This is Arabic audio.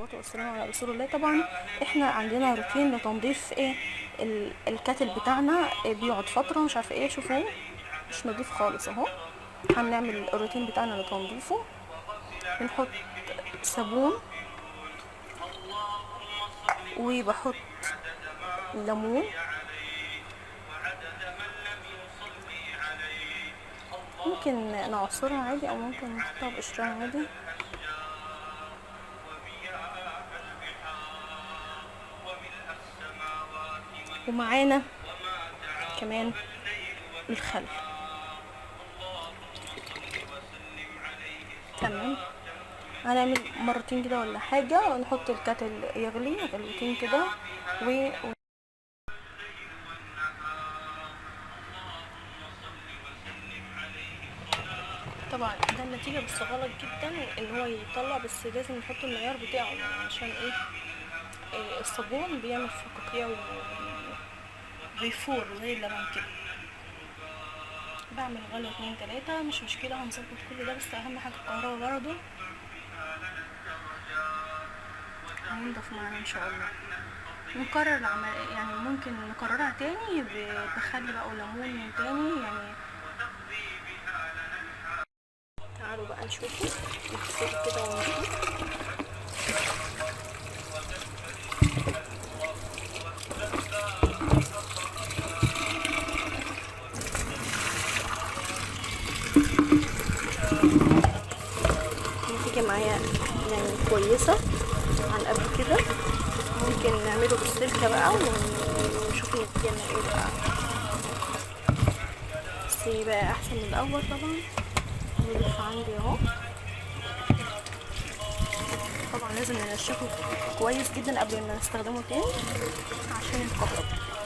والسلام على رسول الله. طبعا احنا عندنا روتين لتنظيف الكاتل بتاعنا، بيقعد فتره مش عارفه ايه. شوفوا مش نضيف خالص اهو. هنعمل الروتين بتاعنا لتنظيفه. بنحط صابون وبحط ليمون، ممكن نعصرها عادي او ممكن نحطها بقشرها عادي. ومعانا كمان الخل. تمام، هنعمل مرتين كده ولا حاجة، ونحط الكاتل يغلي غلوتين كده طبعا ده النتيجة، بس غلط جدا ان هو يطلع، بس لازم نحط المعيار بتاعه يعني عشان ايه؟ الصابون بيعمل فقاقيع وبيفور زي اللبن كده. بعمل غلو 2 3 مش مشكلة، هنظبط كل ده، بس اهم حاجة الكهرباء برضه هينضف معانا ان شاء الله. نكرر العمل يعني، ممكن نكررها تاني بخل بقى وليمون تاني يعني. تعالوا بقى نشوفه، نغسله كده ونشوف. النتيجة معايا يعني كويسة عن قبل كده. ممكن نعمله بالسلكة بقى ونشوف النتيجة ايه بقى، بس بقى احسن من الاول طبعا. نضيف عندي اهو. طبعا لازم ننشفه كويس جدا قبل ما نستخدمه تاني عشان الكهرباء.